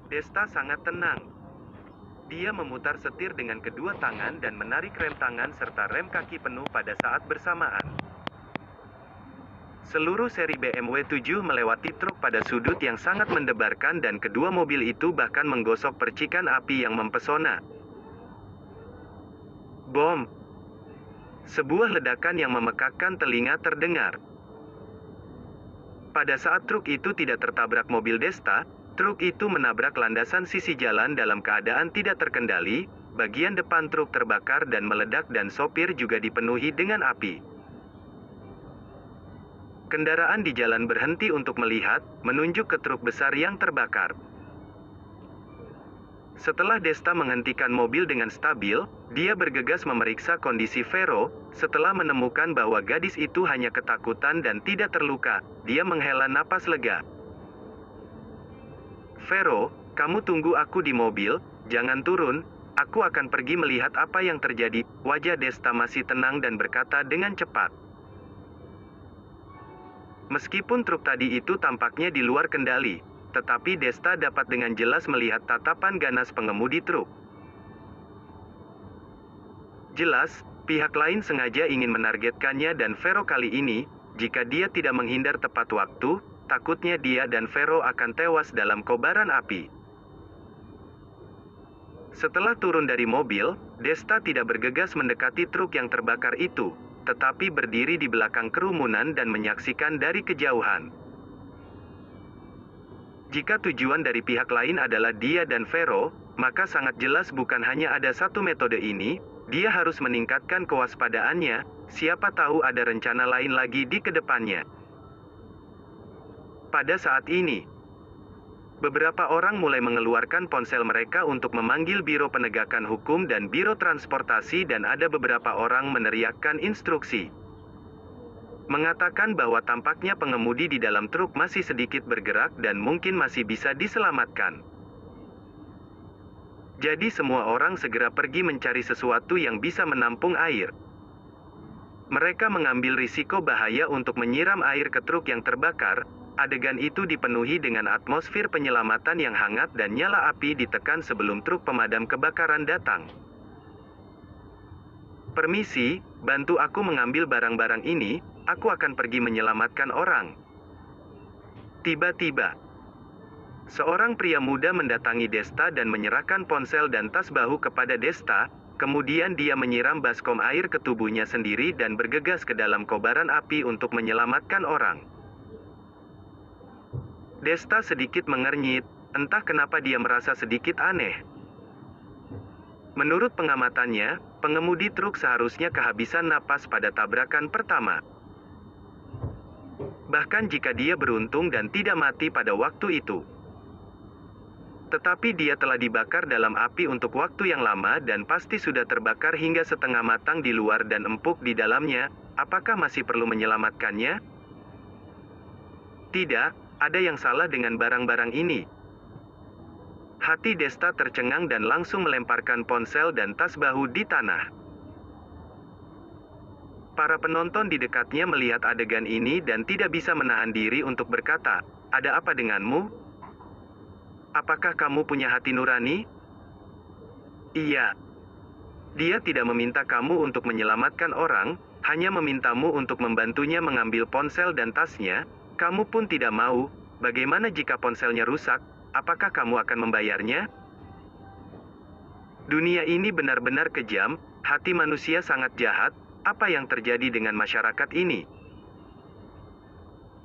Desta sangat tenang. Dia memutar setir dengan kedua tangan dan menarik rem tangan serta rem kaki penuh pada saat bersamaan. Seluruh seri BMW 7 melewati truk pada sudut yang sangat mendebarkan dan kedua mobil itu bahkan menggosok percikan api yang mempesona. Bom! Sebuah ledakan yang memekakkan telinga terdengar. Pada saat truk itu tidak tertabrak mobil Desta, truk itu menabrak landasan sisi jalan dalam keadaan tidak terkendali, bagian depan truk terbakar dan meledak dan sopir juga dipenuhi dengan api. Kendaraan di jalan berhenti untuk melihat, menunjuk ke truk besar yang terbakar. Setelah Desta menghentikan mobil dengan stabil, dia bergegas memeriksa kondisi Vero. Setelah menemukan bahwa gadis itu hanya ketakutan dan tidak terluka, dia menghela napas lega. "Vero, kamu tunggu aku di mobil, jangan turun, aku akan pergi melihat apa yang terjadi." Wajah Desta masih tenang dan berkata dengan cepat. Meskipun truk tadi itu tampaknya di luar kendali, tetapi Desta dapat dengan jelas melihat tatapan ganas pengemudi truk. Jelas, pihak lain sengaja ingin menargetkannya dan Vero kali ini, jika dia tidak menghindar tepat waktu, takutnya dia dan Vero akan tewas dalam kobaran api. Setelah turun dari mobil, Desta tidak bergegas mendekati truk yang terbakar itu, tetapi berdiri di belakang kerumunan dan menyaksikan dari kejauhan. Jika tujuan dari pihak lain adalah dia dan Vero, maka sangat jelas bukan hanya ada satu metode ini, dia harus meningkatkan kewaspadaannya, siapa tahu ada rencana lain lagi di kedepannya. Pada saat ini, beberapa orang mulai mengeluarkan ponsel mereka untuk memanggil Biro Penegakan Hukum dan Biro Transportasi dan ada beberapa orang meneriakkan instruksi. Mengatakan bahwa tampaknya pengemudi di dalam truk masih sedikit bergerak dan mungkin masih bisa diselamatkan. Jadi semua orang segera pergi mencari sesuatu yang bisa menampung air. Mereka mengambil risiko bahaya untuk menyiram air ke truk yang terbakar. Adegan itu dipenuhi dengan atmosfer penyelamatan yang hangat dan nyala api ditekan sebelum truk pemadam kebakaran datang. "Permisi, bantu aku mengambil barang-barang ini, aku akan pergi menyelamatkan orang." Tiba-tiba, seorang pria muda mendatangi Desta dan menyerahkan ponsel dan tas bahu kepada Desta, kemudian dia menyiram baskom air ke tubuhnya sendiri dan bergegas ke dalam kobaran api untuk menyelamatkan orang. Desta sedikit mengernyit, entah kenapa dia merasa sedikit aneh. Menurut pengamatannya, pengemudi truk seharusnya kehabisan napas pada tabrakan pertama. Bahkan jika dia beruntung dan tidak mati pada waktu itu. Tetapi dia telah dibakar dalam api untuk waktu yang lama dan pasti sudah terbakar hingga setengah matang di luar dan empuk di dalamnya. Apakah masih perlu menyelamatkannya? Tidak. Ada yang salah dengan barang-barang ini. Hati Desta tercengang dan langsung melemparkan ponsel dan tas bahu di tanah. Para penonton di dekatnya melihat adegan ini dan tidak bisa menahan diri untuk berkata, "Ada apa denganmu? Apakah kamu punya hati nurani?" "Iya." Dia tidak meminta kamu untuk menyelamatkan orang, hanya memintamu untuk membantunya mengambil ponsel dan tasnya. Kamu pun tidak mau. Bagaimana jika ponselnya rusak? Apakah kamu akan membayarnya? Dunia ini benar-benar kejam, hati manusia sangat jahat. Apa yang terjadi dengan masyarakat ini?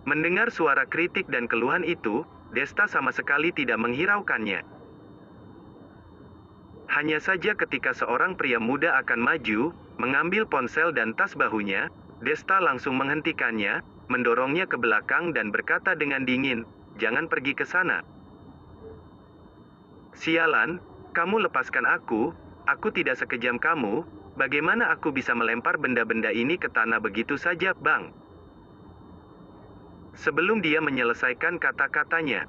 Mendengar suara kritik dan keluhan itu, Desta sama sekali tidak menghiraukannya. Hanya saja ketika seorang pria muda akan maju, mengambil ponsel dan tas bahunya, Desta langsung menghentikannya, mendorongnya ke belakang dan berkata dengan dingin, "Jangan pergi ke sana." "Sialan, kamu lepaskan aku tidak sekejam kamu, bagaimana aku bisa melempar benda-benda ini ke tanah begitu saja, Bang?" Sebelum dia menyelesaikan kata-katanya,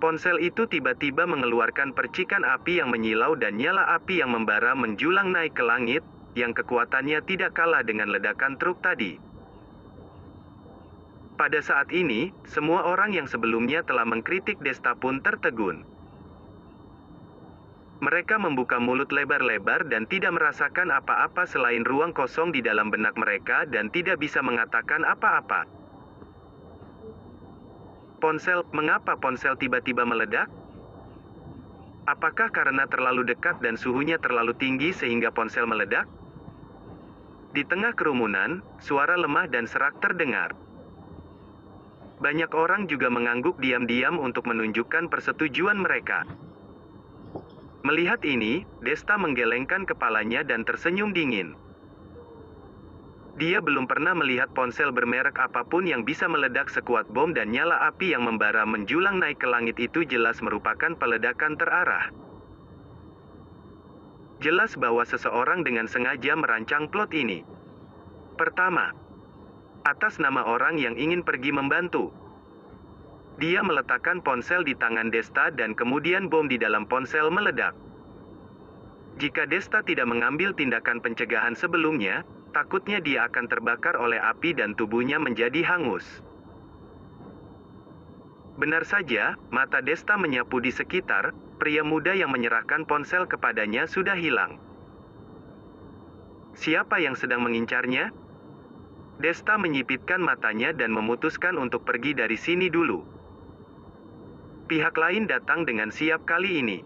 ponsel itu tiba-tiba mengeluarkan percikan api yang menyilau dan nyala api yang membara menjulang naik ke langit, yang kekuatannya tidak kalah dengan ledakan truk tadi. Pada saat ini, semua orang yang sebelumnya telah mengkritik Desta pun tertegun. Mereka membuka mulut lebar-lebar dan tidak merasakan apa-apa selain ruang kosong di dalam benak mereka dan tidak bisa mengatakan apa-apa. Ponsel, mengapa ponsel tiba-tiba meledak? Apakah karena terlalu dekat dan suhunya terlalu tinggi sehingga ponsel meledak? Di tengah kerumunan, suara lemah dan serak terdengar. Banyak orang juga mengangguk diam-diam untuk menunjukkan persetujuan mereka. Melihat ini, Desta menggelengkan kepalanya dan tersenyum dingin. Dia belum pernah melihat ponsel bermerek apapun yang bisa meledak sekuat bom, dan nyala api yang membara menjulang naik ke langit itu jelas merupakan peledakan terarah. Jelas bahwa seseorang dengan sengaja merancang plot ini. Pertama, atas nama orang yang ingin pergi membantu. Dia meletakkan ponsel di tangan Desta dan kemudian bom di dalam ponsel meledak. Jika Desta tidak mengambil tindakan pencegahan sebelumnya, takutnya dia akan terbakar oleh api dan tubuhnya menjadi hangus. Benar saja, mata Desta menyapu di sekitar, pria muda yang menyerahkan ponsel kepadanya sudah hilang. Siapa yang sedang mengincarnya? Desta menyipitkan matanya dan memutuskan untuk pergi dari sini dulu. Pihak lain datang dengan siap kali ini.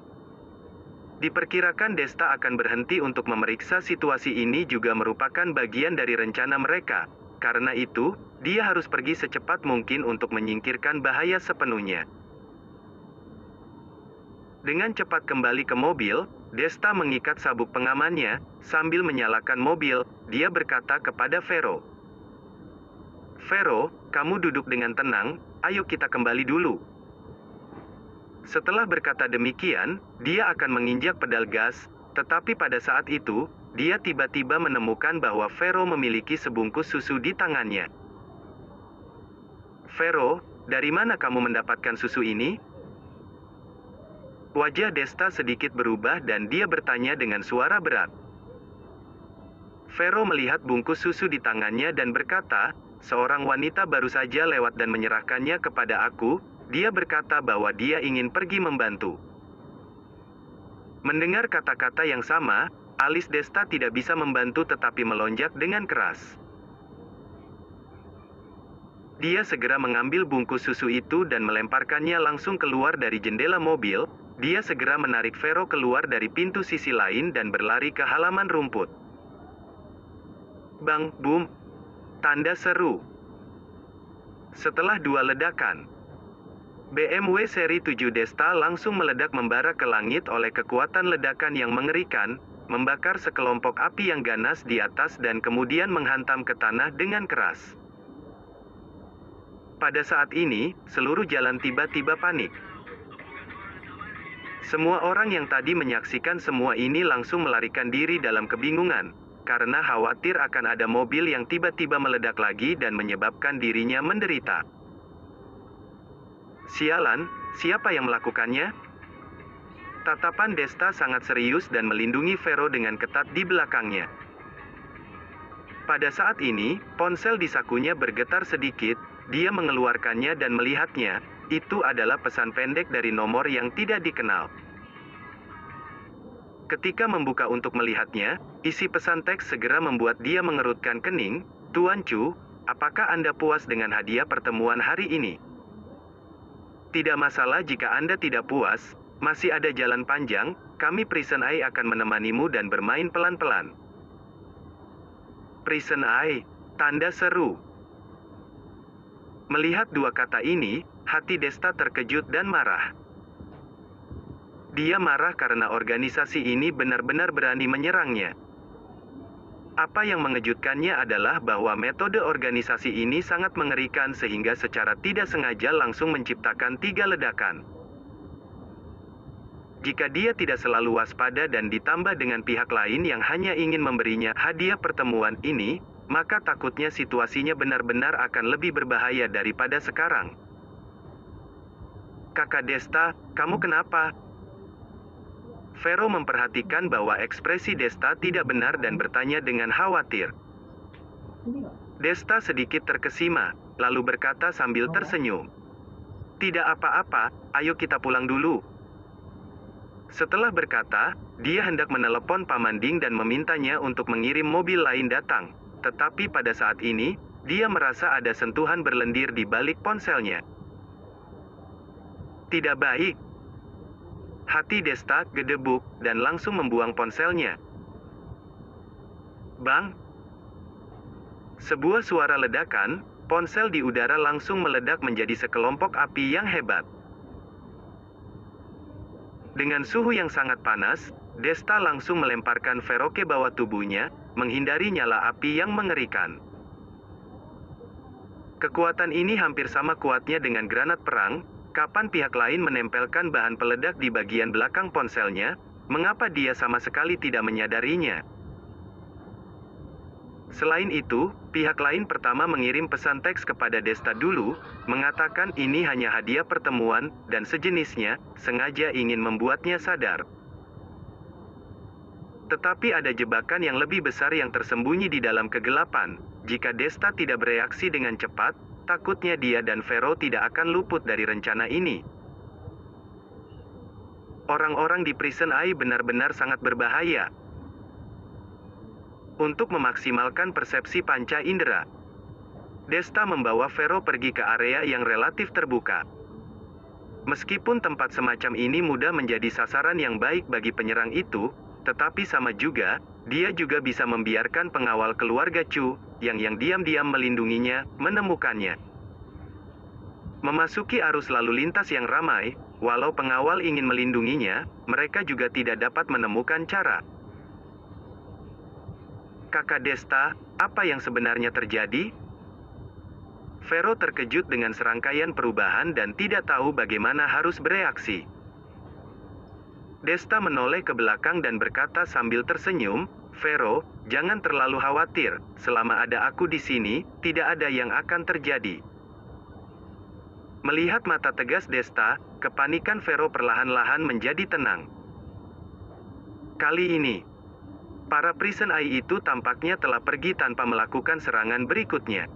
Diperkirakan Desta akan berhenti untuk memeriksa situasi. Ini juga merupakan bagian dari rencana mereka. Karena itu, dia harus pergi secepat mungkin untuk menyingkirkan bahaya sepenuhnya. Dengan cepat kembali ke mobil, Desta mengikat sabuk pengamannya. Sambil menyalakan mobil, dia berkata kepada Vero, "Vero, kamu duduk dengan tenang, ayo kita kembali dulu." Setelah berkata demikian, dia akan menginjak pedal gas, tetapi pada saat itu, dia tiba-tiba menemukan bahwa Vero memiliki sebungkus susu di tangannya. "Vero, dari mana kamu mendapatkan susu ini?" Wajah Desta sedikit berubah dan dia bertanya dengan suara berat. Vero melihat bungkus susu di tangannya dan berkata, "Seorang wanita baru saja lewat dan menyerahkannya kepada aku." Dia berkata bahwa dia ingin pergi membantu. Mendengar kata-kata yang sama, alis Desta tidak bisa membantu tetapi melonjak dengan keras. Dia segera mengambil bungkus susu itu dan melemparkannya langsung keluar dari jendela mobil. Dia segera menarik Vero keluar dari pintu sisi lain dan berlari ke halaman rumput. Bang, boom! Tanda seru. Setelah dua ledakan, BMW seri 7 Desta langsung meledak membara ke langit oleh kekuatan ledakan yang mengerikan, membakar sekelompok api yang ganas di atas dan kemudian menghantam ke tanah dengan keras. Pada saat ini, seluruh jalan tiba-tiba panik. Semua orang yang tadi menyaksikan semua ini langsung melarikan diri dalam kebingungan, karena khawatir akan ada mobil yang tiba-tiba meledak lagi dan menyebabkan dirinya menderita. Sialan, siapa yang melakukannya? Tatapan Desta sangat serius dan melindungi Vero dengan ketat di belakangnya. Pada saat ini, ponsel di sakunya bergetar sedikit, dia mengeluarkannya dan melihatnya. Itu adalah pesan pendek dari nomor yang tidak dikenal. Ketika membuka untuk melihatnya, isi pesan teks segera membuat dia mengerutkan kening. "Tuan Chu, apakah Anda puas dengan hadiah pertemuan hari ini? Tidak masalah jika Anda tidak puas, masih ada jalan panjang, kami Prison Eye akan menemanimu dan bermain pelan-pelan." Prison Eye, tanda seru. Melihat dua kata ini, hati Desta terkejut dan marah. Dia marah karena organisasi ini benar-benar berani menyerangnya. Apa yang mengejutkannya adalah bahwa metode organisasi ini sangat mengerikan sehingga secara tidak sengaja langsung menciptakan 3 ledakan. Jika dia tidak selalu waspada dan ditambah dengan pihak lain yang hanya ingin memberinya hadiah pertemuan ini, maka takutnya situasinya benar-benar akan lebih berbahaya daripada sekarang. "Kakak Desta, kamu kenapa?" Vero memperhatikan bahwa ekspresi Desta tidak benar dan bertanya dengan khawatir. Desta sedikit terkesima, lalu berkata sambil tersenyum, "Tidak apa-apa, ayo kita pulang dulu." Setelah berkata, dia hendak menelepon Paman Ding dan memintanya untuk mengirim mobil lain datang. Tetapi pada saat ini, dia merasa ada sentuhan berlendir di balik ponselnya. Tidak baik. Hati Desta gedebuk dan langsung membuang ponselnya. Bang! Sebuah suara ledakan, ponsel di udara langsung meledak menjadi sekelompok api yang hebat. Dengan suhu yang sangat panas, Desta langsung melemparkan Vero ke bawah tubuhnya, menghindari nyala api yang mengerikan. Kekuatan ini hampir sama kuatnya dengan granat perang. Kapan pihak lain menempelkan bahan peledak di bagian belakang ponselnya, mengapa dia sama sekali tidak menyadarinya? Selain itu, pihak lain pertama mengirim pesan teks kepada Desta dulu, mengatakan ini hanya hadiah pertemuan, dan sejenisnya, sengaja ingin membuatnya sadar. Tetapi ada jebakan yang lebih besar yang tersembunyi di dalam kegelapan. Jika Desta tidak bereaksi dengan cepat, takutnya dia dan Vero tidak akan luput dari rencana ini. Orang-orang di Prison Eye benar-benar sangat berbahaya. Untuk memaksimalkan persepsi panca indera, Desta membawa Vero pergi ke area yang relatif terbuka. Meskipun tempat semacam ini mudah menjadi sasaran yang baik bagi penyerang itu, tetapi sama juga, dia juga bisa membiarkan pengawal keluarga Chu, yang diam-diam melindunginya, menemukannya. Memasuki arus lalu lintas yang ramai, walau pengawal ingin melindunginya, mereka juga tidak dapat menemukan cara. Kakak Desta, apa yang sebenarnya terjadi? Vero terkejut dengan serangkaian perubahan dan tidak tahu bagaimana harus bereaksi. Desta menoleh ke belakang dan berkata sambil tersenyum, Vero, jangan terlalu khawatir, selama ada aku di sini, tidak ada yang akan terjadi. Melihat mata tegas Desta, kepanikan Vero perlahan-lahan menjadi tenang. Kali ini, para Prison Eye itu tampaknya telah pergi tanpa melakukan serangan berikutnya.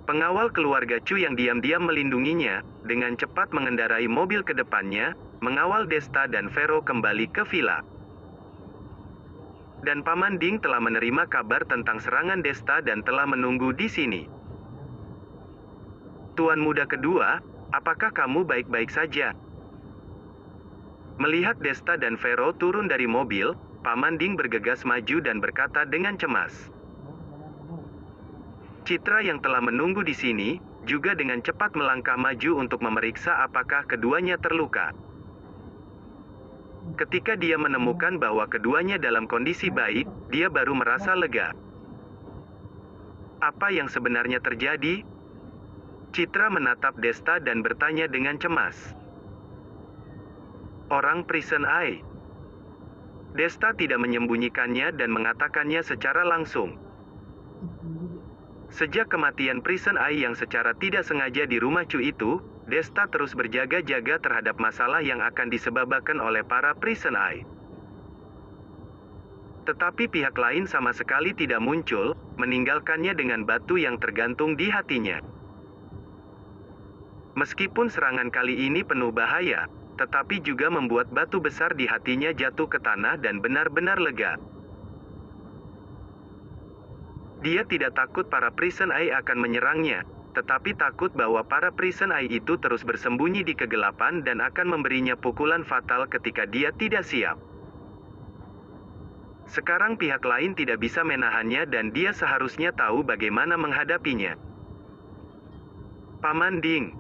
Pengawal keluarga Chu yang diam-diam melindunginya, dengan cepat mengendarai mobil ke depannya, mengawal Desta dan Vero kembali ke villa. Dan Paman Ding telah menerima kabar tentang serangan Desta dan telah menunggu di sini. Tuan muda kedua, apakah kamu baik-baik saja? Melihat Desta dan Vero turun dari mobil, Paman Ding bergegas maju dan berkata dengan cemas. Citra yang telah menunggu di sini, juga dengan cepat melangkah maju untuk memeriksa apakah keduanya terluka. Ketika dia menemukan bahwa keduanya dalam kondisi baik, dia baru merasa lega. Apa yang sebenarnya terjadi? Citra menatap Desta dan bertanya dengan cemas. Orang Prison Eye. Desta tidak menyembunyikannya dan mengatakannya secara langsung. Sejak kematian Prison Eye yang secara tidak sengaja di rumah Chu itu, Desta terus berjaga-jaga terhadap masalah yang akan disebabkan oleh para Prison Eye. Tetapi pihak lain sama sekali tidak muncul, meninggalkannya dengan batu yang tergantung di hatinya. Meskipun serangan kali ini penuh bahaya, tetapi juga membuat batu besar di hatinya jatuh ke tanah dan benar-benar lega. Dia tidak takut para Prison Eye akan menyerangnya, tetapi takut bahwa para Prison Eye itu terus bersembunyi di kegelapan dan akan memberinya pukulan fatal ketika dia tidak siap. Sekarang pihak lain tidak bisa menahannya dan dia seharusnya tahu bagaimana menghadapinya. Paman Ding,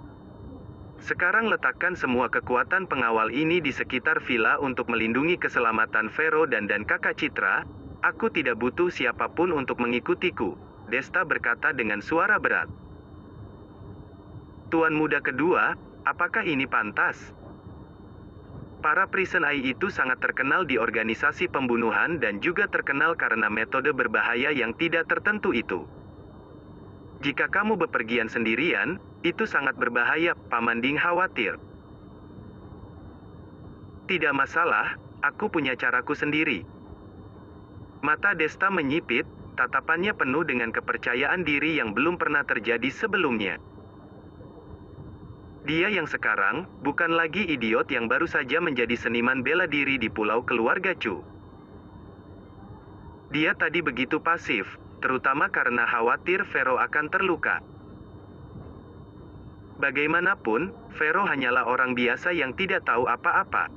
sekarang letakkan semua kekuatan pengawal ini di sekitar villa untuk melindungi keselamatan Vero dan kakak Citra. Aku tidak butuh siapapun untuk mengikutiku, Desta berkata dengan suara berat. Tuan muda kedua, apakah ini pantas? Para Prison Eye itu sangat terkenal di organisasi pembunuhan dan juga terkenal karena metode berbahaya yang tidak tertentu itu. Jika kamu bepergian sendirian, itu sangat berbahaya, Paman Ding khawatir. Tidak masalah, aku punya caraku sendiri. Mata Desta menyipit, tatapannya penuh dengan kepercayaan diri yang belum pernah terjadi sebelumnya. Dia yang sekarang bukan lagi idiot yang baru saja menjadi seniman bela diri di pulau keluarga Chu. Dia tadi begitu pasif, terutama karena khawatir Vero akan terluka. Bagaimanapun, Vero hanyalah orang biasa yang tidak tahu apa-apa.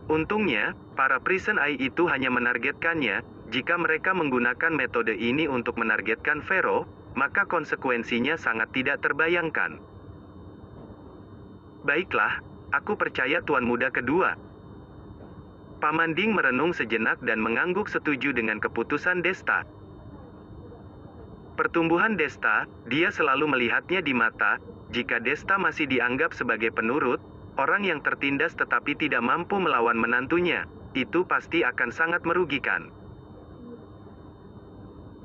Untungnya, para Prison Eye itu hanya menargetkannya. Jika mereka menggunakan metode ini untuk menargetkan Vero, maka konsekuensinya sangat tidak terbayangkan. Baiklah, aku percaya Tuan Muda kedua. Paman Ding merenung sejenak dan mengangguk setuju dengan keputusan Desta. Pertumbuhan Desta, dia selalu melihatnya di mata. Jika Desta masih dianggap sebagai penurut, orang yang tertindas tetapi tidak mampu melawan menantunya, itu pasti akan sangat merugikan.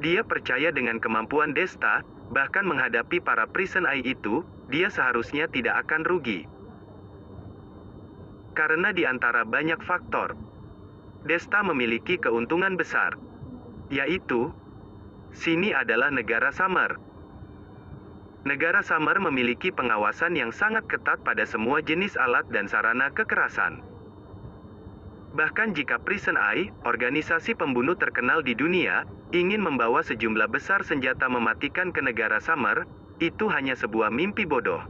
Dia percaya dengan kemampuan Desta, bahkan menghadapi para Prison Eye itu, dia seharusnya tidak akan rugi. Karena di antara banyak faktor, Desta memiliki keuntungan besar, yaitu, sini adalah negara Summer. Negara Summer memiliki pengawasan yang sangat ketat pada semua jenis alat dan sarana kekerasan. Bahkan jika Prison Eye, organisasi pembunuh terkenal di dunia, ingin membawa sejumlah besar senjata mematikan ke negara Summer, itu hanya sebuah mimpi bodoh.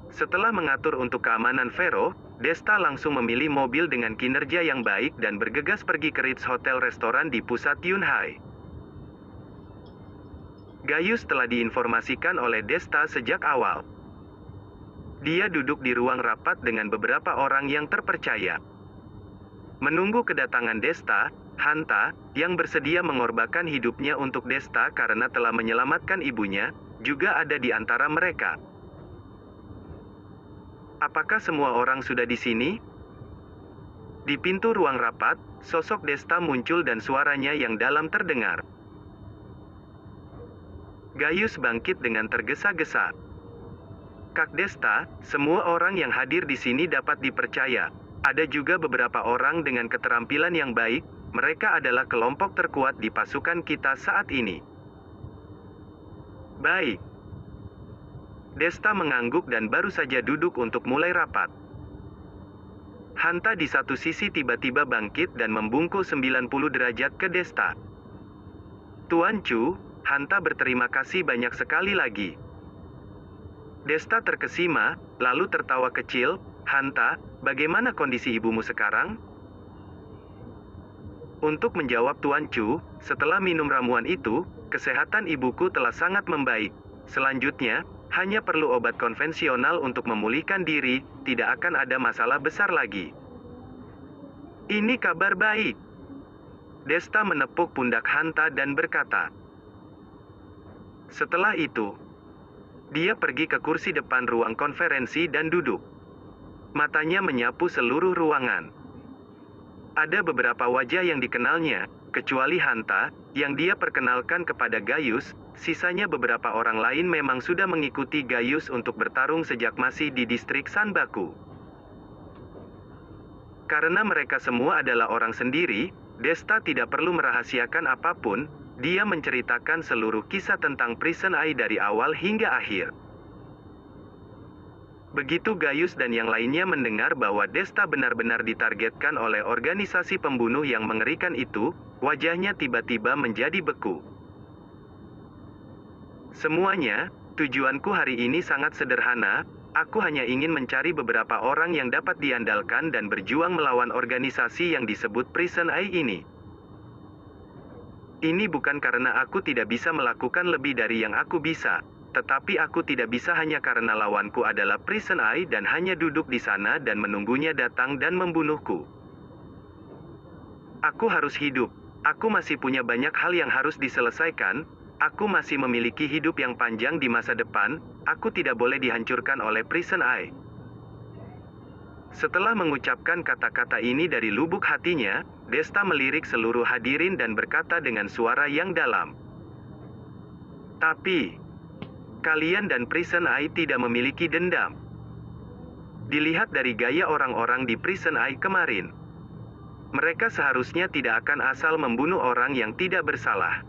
Setelah mengatur untuk keamanan Vero, Desta langsung memilih mobil dengan kinerja yang baik dan bergegas pergi ke Ritz Hotel Restoran di pusat Yunhai. Gaius telah diinformasikan oleh Desta sejak awal. Dia duduk di ruang rapat dengan beberapa orang yang terpercaya. Menunggu kedatangan Desta, Hanta, yang bersedia mengorbankan hidupnya untuk Desta karena telah menyelamatkan ibunya, juga ada di antara mereka. Apakah semua orang sudah di sini? Di pintu ruang rapat, sosok Desta muncul dan suaranya yang dalam terdengar. Gaius bangkit dengan tergesa-gesa. Kak Desta, semua orang yang hadir di sini dapat dipercaya. Ada juga beberapa orang dengan keterampilan yang baik, mereka adalah kelompok terkuat di pasukan kita saat ini. Baik. Desta mengangguk dan baru saja duduk untuk mulai rapat. Hanta di satu sisi tiba-tiba bangkit dan membungkuk 90 derajat ke Desta. Tuan Chu, Hanta berterima kasih banyak sekali lagi. Desta terkesima, lalu tertawa kecil. Hanta, bagaimana kondisi ibumu sekarang? Untuk menjawab Tuan Chu, setelah minum ramuan itu, kesehatan ibuku telah sangat membaik. Selanjutnya, hanya perlu obat konvensional untuk memulihkan diri, tidak akan ada masalah besar lagi. Ini kabar baik. Desta menepuk pundak Hanta dan berkata. Setelah itu, dia pergi ke kursi depan ruang konferensi dan duduk. Matanya menyapu seluruh ruangan. Ada beberapa wajah yang dikenalnya, kecuali Hanta, yang dia perkenalkan kepada Gaius. Sisanya beberapa orang lain memang sudah mengikuti Gaius untuk bertarung sejak masih di distrik Sanbaku. Karena mereka semua adalah orang sendiri, Desta tidak perlu merahasiakan apapun. Dia menceritakan seluruh kisah tentang Prison Eye dari awal hingga akhir. Begitu Gaius dan yang lainnya mendengar bahwa Desta benar-benar ditargetkan oleh organisasi pembunuh yang mengerikan itu, wajahnya tiba-tiba menjadi beku. Semuanya, tujuanku hari ini sangat sederhana. Aku hanya ingin mencari beberapa orang yang dapat diandalkan dan berjuang melawan organisasi yang disebut Prison Eye ini. Ini bukan karena aku tidak bisa melakukan lebih dari yang aku bisa, tetapi aku tidak bisa hanya karena lawanku adalah Prison Eye dan hanya duduk di sana dan menunggunya datang dan membunuhku. Aku harus hidup. Aku masih punya banyak hal yang harus diselesaikan. Aku masih memiliki hidup yang panjang di masa depan. Aku tidak boleh dihancurkan oleh Prison Eye. Setelah mengucapkan kata-kata ini dari lubuk hatinya, Desta melirik seluruh hadirin dan berkata dengan suara yang dalam. Tapi, kalian dan Prison Eye tidak memiliki dendam. Dilihat dari gaya orang-orang di Prison Eye kemarin. Mereka seharusnya tidak akan asal membunuh orang yang tidak bersalah.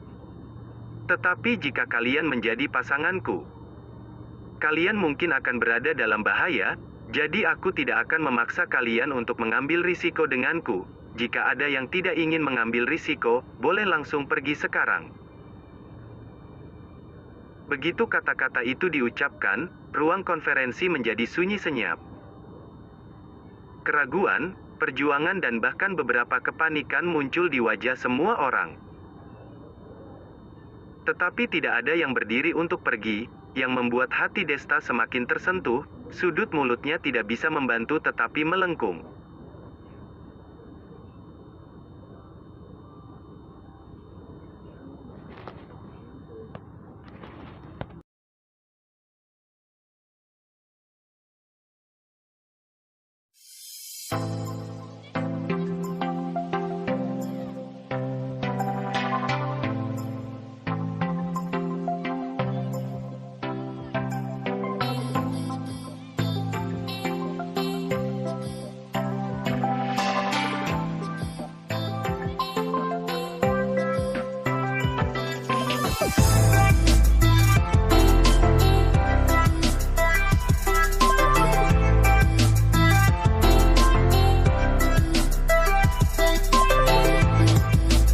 Tetapi jika kalian menjadi pasanganku, Kalian mungkin akan berada dalam bahaya, jadi aku tidak akan memaksa kalian untuk mengambil risiko denganku. Jika ada yang tidak ingin mengambil risiko, boleh langsung pergi sekarang." Begitu kata-kata itu diucapkan, ruang konferensi menjadi sunyi senyap. Keraguan, perjuangan dan bahkan beberapa kepanikan muncul di wajah semua orang. Tetapi tidak ada yang berdiri untuk pergi, yang membuat hati Desta semakin tersentuh. Sudut mulutnya tidak bisa membantu tetapi melengkung.